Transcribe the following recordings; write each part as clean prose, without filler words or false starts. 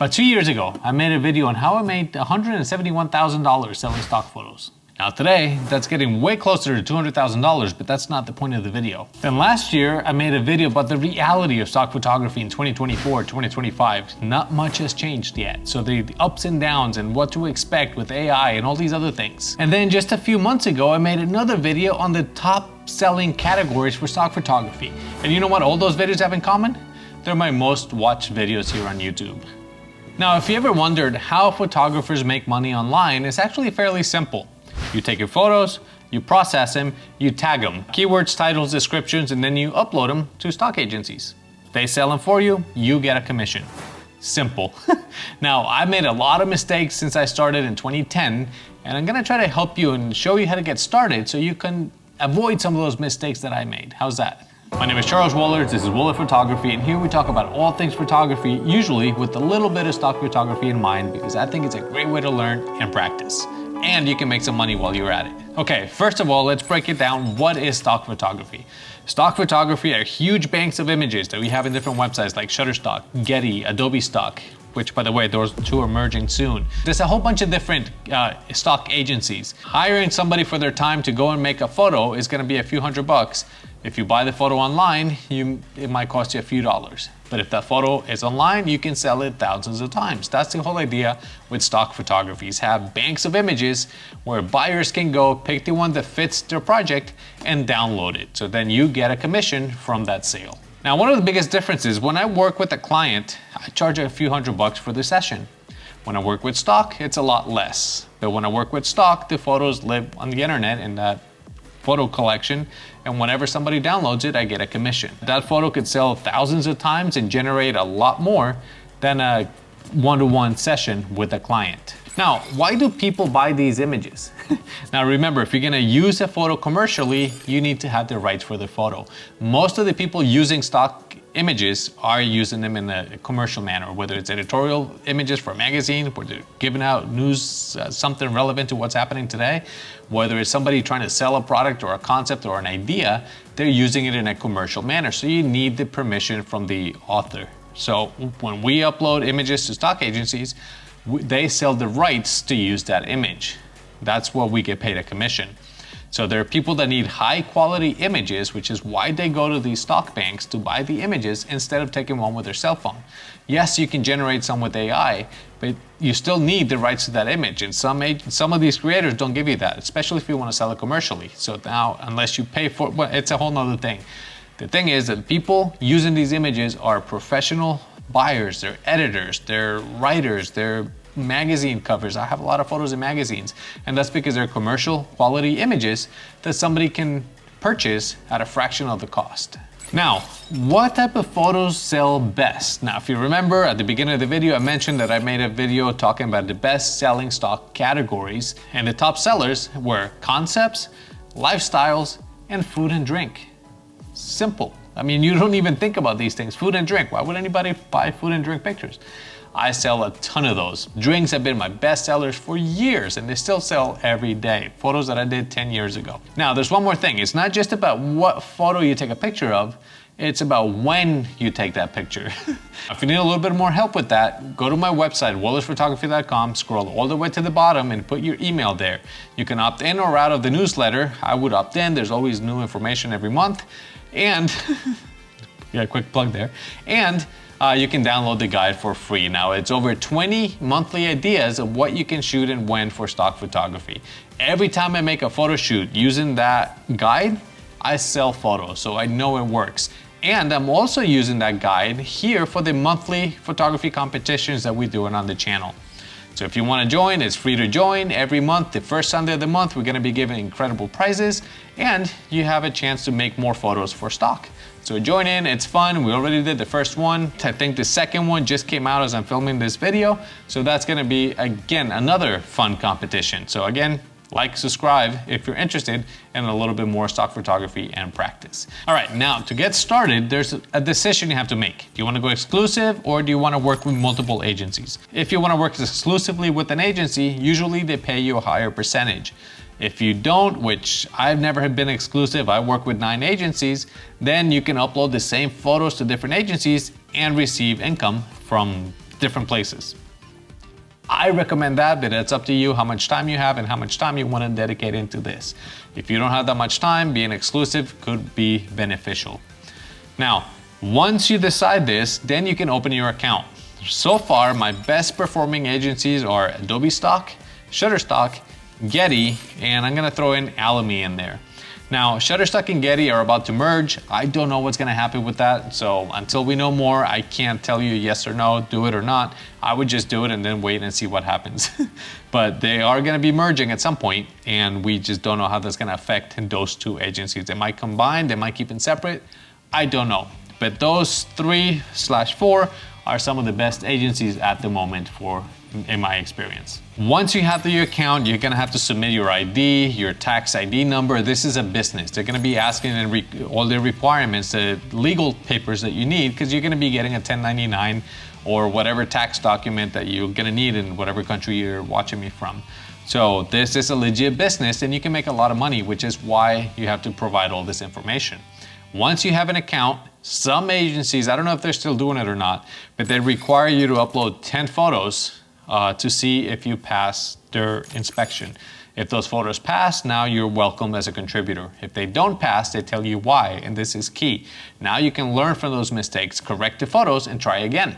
But 2 years ago, I made a video on how I made $171,000 selling stock photos. Now today, that's getting way closer to $200,000, but that's not the point of the video. Then last year, I made a video about the reality of stock photography in 2024, 2025. Not much has changed yet. So the ups and downs and what to expect with AI and all these other things. And then just a few months ago, I made another video on the top selling categories for stock photography. And you know what all those videos have in common? They're my most watched videos here on YouTube. Now, if you ever wondered how photographers make money online, it's actually fairly simple. You take your photos, you process them, you tag them, keywords, titles, descriptions, and then you upload them to stock agencies. They sell them for you, you get a commission. Simple. Now, I've made a lot of mistakes since I started in 2010, and I'm gonna try to help you and show you how to get started so you can avoid some of those mistakes that I made. How's that? My name is Charles Wollertz, this is Wollertz Photography, and here we talk about all things photography, usually with a little bit of stock photography in mind, because I think it's a great way to learn and practice. And you can make some money while you're at it. Okay, first of all, let's break it down. What is stock photography? Stock photography are huge banks of images that we have in different websites like Shutterstock, Getty, Adobe Stock, which by the way, those two are merging soon. There's a whole bunch of different stock agencies. Hiring somebody for their time to go and make a photo is gonna be a few $100. If you buy the photo online, it might cost you a few dollars. But if that photo is online, you can sell it thousands of times. That's the whole idea with stock photographies. Have banks of images where buyers can go pick the one that fits their project and download it. So then you get a commission from that sale. Now, one of the biggest differences, when I work with a client, I charge a few $100 for the session. When I work with stock, it's a lot less. But when I work with stock, the photos live on the internet in that photo collection, and whenever somebody downloads it, I get a commission. That photo could sell thousands of times and generate a lot more than a one-to-one session with a client. Now, why do people buy these images? Now remember, if you're gonna use a photo commercially, you need to have the rights for the photo. Most of the people using stock images are using them in a commercial manner, whether it's editorial images for a magazine, where they're giving out news, something relevant to what's happening today, whether it's somebody trying to sell a product or a concept or an idea, they're using it in a commercial manner. So you need the permission from the author. So when we upload images to stock agencies, they sell the rights to use that image. That's what we get paid a commission. So there are people that need high quality images, which is why they go to these stock banks to buy the images instead of taking one with their cell phone. Yes, you can generate some with AI, but you still need the rights to that image. And some of these creators don't give you that, especially if you want to sell it commercially. So now, unless you pay for it, well, it's a whole nother thing. The thing is that people using these images are professional buyers, they're editors, they're writers, they're magazine covers. I have a lot of photos in magazines, and that's because they're commercial quality images that somebody can purchase at a fraction of the cost. Now, what type of photos sell best? Now, if you remember at the beginning of the video, I mentioned that I made a video talking about the best selling stock categories, and the top sellers were concepts, lifestyles, and food and drink. Simple. I mean, you don't even think about these things. Food and drink. Why would anybody buy food and drink pictures? I sell a ton of those. Drinks have been my best sellers for years, and they still sell every day. Photos that I did 10 years ago. Now, there's one more thing. It's not just about what photo you take a picture of, it's about when you take that picture. If you need a little bit more help with that, go to my website, wollertzphotography.com, scroll all the way to the bottom and put your email there. You can opt in or out of the newsletter. I would opt in. There's always new information every month. And, yeah, quick plug there. And you can download the guide for free. Now, it's over 20 monthly ideas of what you can shoot and when for stock photography. Every time I make a photo shoot using that guide, I sell photos, so I know it works. And I'm also using that guide here for the monthly photography competitions that we do on the channel. So if you want to join, it's free to join. Every month, the first Sunday of the month, we're going to be giving incredible prizes, and you have a chance to make more photos for stock. So join in, it's fun. We already did the first one. I think the second one just came out as I'm filming this video. So that's going to be, again, another fun competition. So again, like, subscribe if you're interested in a little bit more stock photography and practice. All right, now to get started, there's a decision you have to make. Do you want to go exclusive or do you want to work with multiple agencies? If you want to work exclusively with an agency, usually they pay you a higher percentage. If you don't, which I've never been exclusive, I work with 9 agencies, then you can upload the same photos to different agencies and receive income from different places. I recommend that, but it's up to you how much time you have and how much time you want to dedicate into this. If you don't have that much time, being exclusive could be beneficial. Now, once you decide this, then you can open your account. So far, my best performing agencies are Adobe Stock, Shutterstock, Getty, and I'm gonna throw in Alamy in there. Now, Shutterstock and Getty are about to merge. I don't know what's gonna happen with that, so until we know more, I can't tell you yes or no, do it or not. I would just do it and then wait and see what happens. But they are gonna be merging at some point, and we just don't know how that's gonna affect those two agencies. They might combine, they might keep it separate, I don't know. But those 3/4 are some of the best agencies at the moment in my experience. Once you have your account, you're gonna have to submit your ID, your tax ID number. This is a business. They're gonna be asking all the requirements, the legal papers that you need, because you're gonna be getting a 1099 or whatever tax document that you're gonna need in whatever country you're watching me from. So this is a legit business and you can make a lot of money, which is why you have to provide all this information. Once you have an account, some agencies, I don't know if they're still doing it or not, but they require you to upload 10 photos to see if you pass their inspection. If those photos pass, now you're welcome as a contributor. If they don't pass, they tell you why, and this is key. Now you can learn from those mistakes, correct the photos, and try again.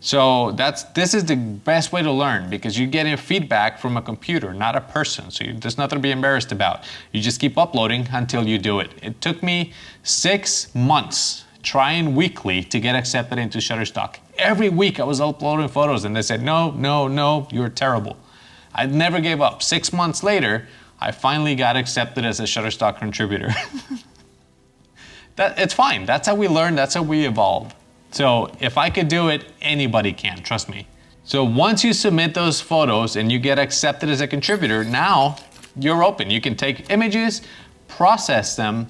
So this is the best way to learn, because you're getting feedback from a computer, not a person. So there's nothing to be embarrassed about. You just keep uploading until you do it. It took me 6 months trying weekly to get accepted into Shutterstock. Every week I was uploading photos and they said, no, you're terrible. I never gave up. 6 months later, I finally got accepted as a Shutterstock contributor. It's fine. That's how we learn. That's how we evolve. So if I could do it, anybody can, trust me. So once you submit those photos and you get accepted as a contributor, now you're open. You can take images, process them,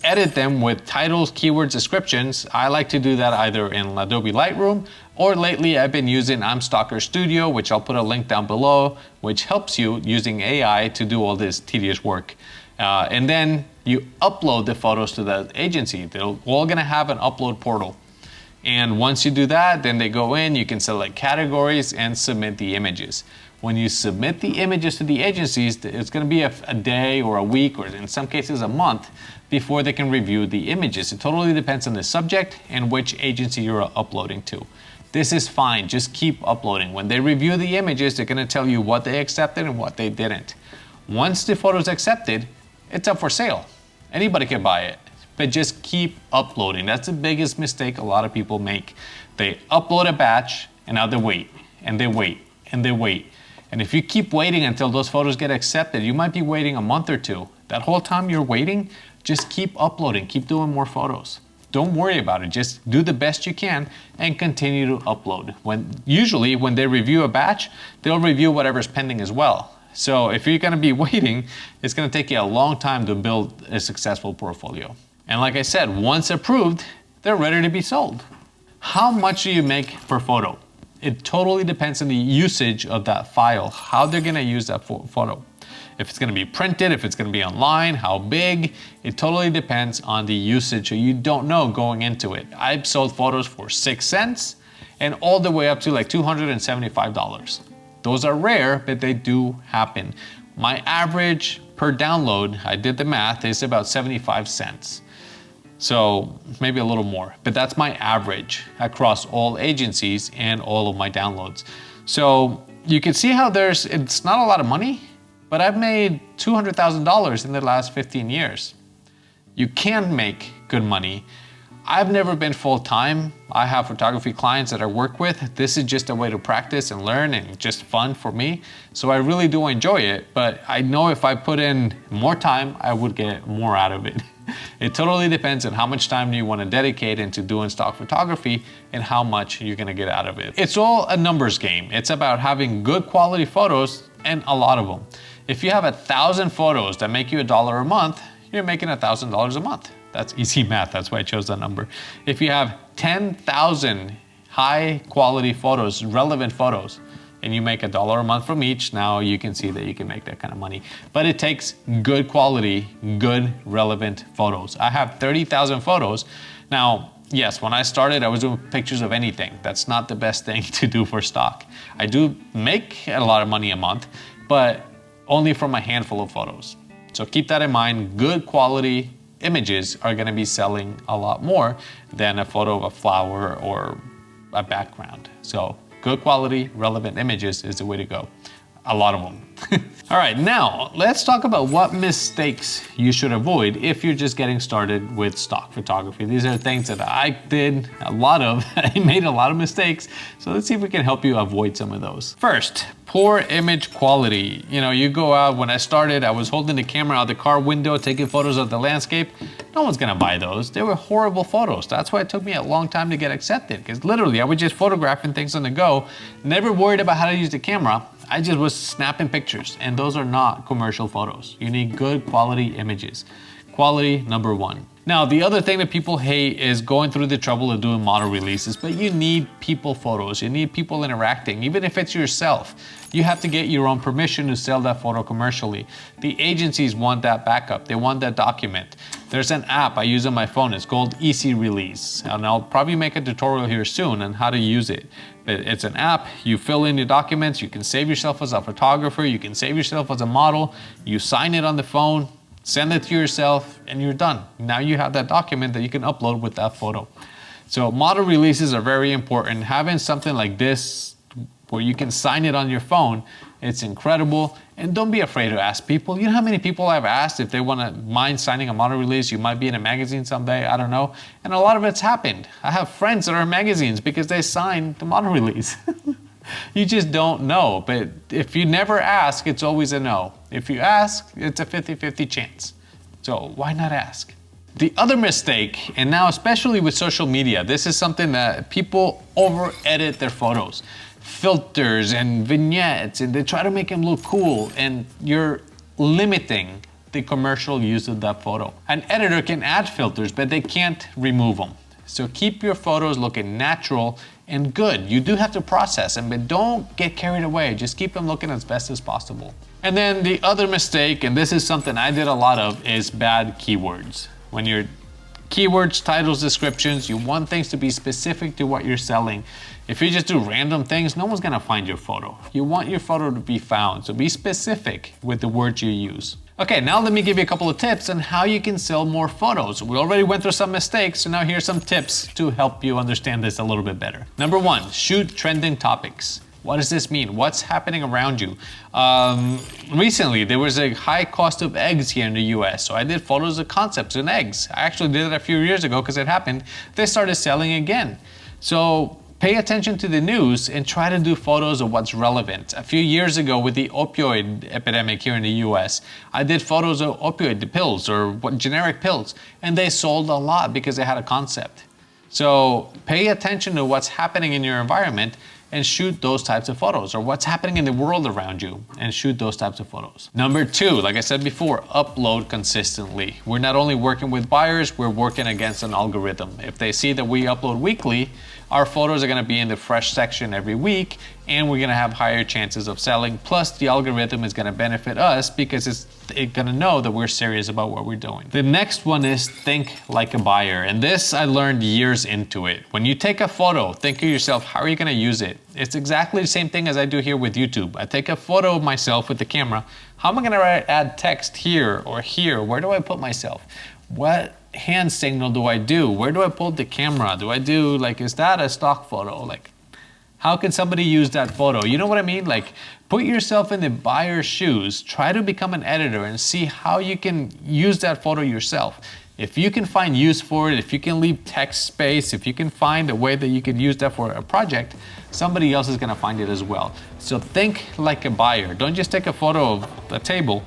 edit them with titles, keywords, descriptions. I like to do that either in Adobe Lightroom, or lately I've been using Stalker Studio, which I'll put a link down below, which helps you using AI to do all this tedious work. And then you upload the photos to the agency. They're all gonna have an upload portal. And once you do that, then they go in, you can select categories and submit the images. When you submit the images to the agencies, it's gonna be a day or a week, or in some cases a month, before they can review the images. It totally depends on the subject and which agency you're uploading to. This is fine, just keep uploading. When they review the images, they're gonna tell you what they accepted and what they didn't. Once the photo is accepted, it's up for sale. Anybody can buy it. But just keep uploading. That's the biggest mistake a lot of people make. They upload a batch and now they wait, and they wait, and they wait. And if you keep waiting until those photos get accepted, you might be waiting a month or two. That whole time you're waiting, just keep uploading, keep doing more photos. Don't worry about it, just do the best you can and continue to upload. Usually when they review a batch, they'll review whatever's pending as well. So if you're gonna be waiting, it's gonna take you a long time to build a successful portfolio. And like I said, once approved, they're ready to be sold. How much do you make per photo? It totally depends on the usage of that file, how they're gonna use that photo. If it's gonna be printed, if it's gonna be online, how big, it totally depends on the usage. So you don't know going into it. I've sold photos for 6 cents and all the way up to like $275. Those are rare, but they do happen. My average per download, I did the math, is about 75 cents. So maybe a little more, but that's my average across all agencies and all of my downloads. So you can see how it's not a lot of money, but I've made $200,000 in the last 15 years. You can make good money. I've never been full-time. I have photography clients that I work with. This is just a way to practice and learn and just fun for me. So I really do enjoy it, but I know if I put in more time, I would get more out of it. It totally depends on how much time you want to dedicate into doing stock photography and how much you're going to get out of it. It's all a numbers game. It's about having good quality photos and a lot of them. If you have 1,000 photos that make you $1 a month, you're making $1,000 a month. That's easy math, that's why I chose that number. If you have 10,000 high quality photos, relevant photos, and you make $1 a month from each, now you can see that you can make that kind of money. But it takes good quality, good relevant photos. I have 30,000 photos. Now, yes, when I started, I was doing pictures of anything. That's not the best thing to do for stock. I do make a lot of money a month, but only from a handful of photos. So keep that in mind. Good quality images are gonna be selling a lot more than a photo of a flower or a background. So good quality, relevant images is the way to go. A lot of them. All right, now let's talk about what mistakes you should avoid if you're just getting started with stock photography. These are things that I did a lot of. I made a lot of mistakes. So let's see if we can help you avoid some of those. First, poor image quality. You know, you go out, when I started, I was holding the camera out the car window, taking photos of the landscape. No one's gonna buy those. They were horrible photos. That's why it took me a long time to get accepted, because literally I was just photographing things on the go, never worried about how to use the camera. I just was snapping pictures, and those are not commercial photos. You need good quality images. Quality, number one. Now, the other thing that people hate is going through the trouble of doing model releases, but you need people photos. You need people interacting. Even if it's yourself, you have to get your own permission to sell that photo commercially. The agencies want that backup. They want that document. There's an app I use on my phone. It's called Easy Release, and I'll probably make a tutorial here soon on how to use it. It's an app. You fill in your documents. You can save yourself as a photographer. You can save yourself as a model. You sign it on the phone, send it to yourself, and you're done. Now you have that document that you can upload with that photo. So model releases are very important. Having something like this where you can sign it on your phone, it's incredible. And don't be afraid to ask people. You know how many people I've asked if they want to mind signing a model release? You might be in a magazine someday, I don't know. And a lot of it's happened. I have friends that are in magazines because they signed the model release. You just don't know. But if you never ask, it's always a no. If you ask, it's a 50-50 chance. So why not ask? The other mistake, and now especially with social media, this is something that people over edit their photos. Filters and vignettes, and they try to make them look cool, and you're limiting the commercial use of that photo. An editor can add filters, but they can't remove them. So keep your photos looking natural and good. You do have to process them, but don't get carried away. Just keep them looking as best as possible. And then the other mistake, and this is something I did a lot of, is bad keywords. When you're keywords, titles, descriptions, you want things to be specific to what you're selling. If you just do random things, no one's gonna find your photo. You want your photo to be found, so be specific with the words you use. Okay, now let me give you a couple of tips on how you can sell more photos. We already went through some mistakes, so now here's some tips to help you understand this a little bit better. Number one, shoot trending topics. What does this mean? What's happening around you? Recently, there was a high cost of eggs here in the US, so I did photos of concepts in eggs. I actually did it a few years ago because it happened. They started selling again. So pay attention to the news and try to do photos of what's relevant. A few years ago with the opioid epidemic here in the US, I did photos of opioid pills or generic pills, and they sold a lot because they had a concept. So pay attention to what's happening in your environment and shoot those types of photos, or what's happening in the world around you and shoot those types of photos. Number two, like I said before, upload consistently. We're not only working with buyers, we're working against an algorithm. If they see that we upload weekly, our photos are gonna be in the fresh section every week, and we're gonna have higher chances of selling. Plus, the algorithm is gonna benefit us because it's gonna know that we're serious about what we're doing. The next one is think like a buyer. And this I learned years into it. When you take a photo, think of yourself, how are you gonna use it? It's exactly the same thing as I do here with YouTube. I take a photo of myself with the camera. How am I gonna add text here or here? Where do I put myself? What hand signal do I do? Where do I pull the camera? Do I do, like, is that a stock photo? Like, how can somebody use that photo? You know what I mean? Like, put yourself in the buyer's shoes, try to become an editor and see how you can use that photo yourself. If you can find use for it, if you can leave text space, if you can find a way that you can use that for a project, somebody else is gonna find it as well. So think like a buyer. Don't just take a photo of a table.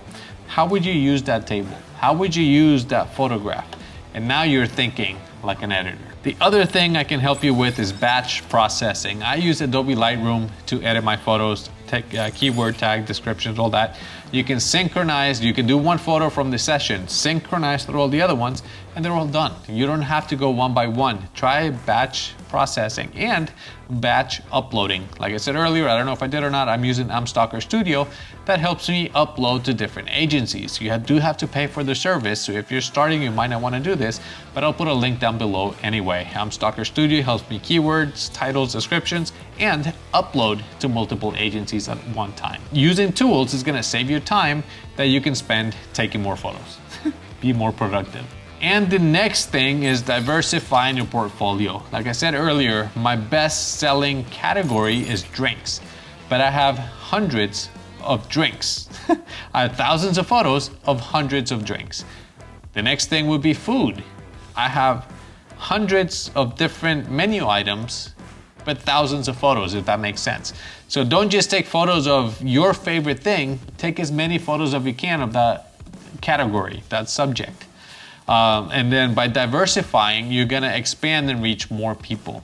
How would you use that table? How would you use that photograph? And now you're thinking like an editor. The other thing I can help you with is batch processing. I use Adobe Lightroom to edit my photos. It keyword tag, descriptions, all that. You can synchronize, you can do one photo from the session, synchronize through all the other ones, and they're all done. You don't have to go one by one. Try batch processing and batch uploading. Like I said earlier, I don't know if I did or not, I'm using Stalker Studio. That helps me upload to different agencies. You do have to pay for the service, so if you're starting, you might not want to do this, but I'll put a link down below anyway. Stalker Studio helps me keywords, titles, descriptions, and upload to multiple agencies at one time. Using tools is going to save you time that you can spend taking more photos. Be more productive. And the next thing is diversifying your portfolio. Like I said earlier, my best selling category is drinks, but I have hundreds of drinks. I have thousands of photos of hundreds of drinks. The next thing would be food. I have hundreds of different menu items, but thousands of photos, if that makes sense. So don't just take photos of your favorite thing, take as many photos as you can of that category, that subject. And then by diversifying, you're gonna expand and reach more people.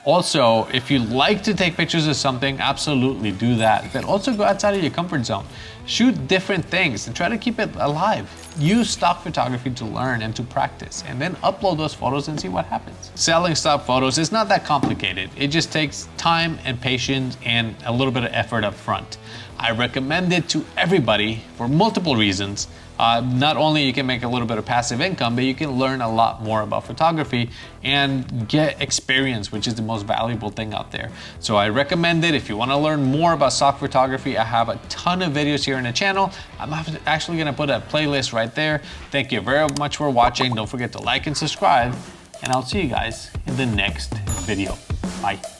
Also, if you like to take pictures of something, absolutely do that. But also go outside of your comfort zone. Shoot different things and try to keep it alive. Use stock photography to learn and to practice, and then upload those photos and see what happens. Selling stock photos is not that complicated. It just takes time and patience and a little bit of effort up front. I recommend it to everybody for multiple reasons. Not only you can make a little bit of passive income, but you can learn a lot more about photography and get experience, which is the most valuable thing out there. So I recommend it. If you want to learn more about stock photography, I have a ton of videos here on the channel. I'm actually going to put a playlist right there. Thank you very much for watching. Don't forget to like and subscribe, and I'll see you guys in the next video. Bye.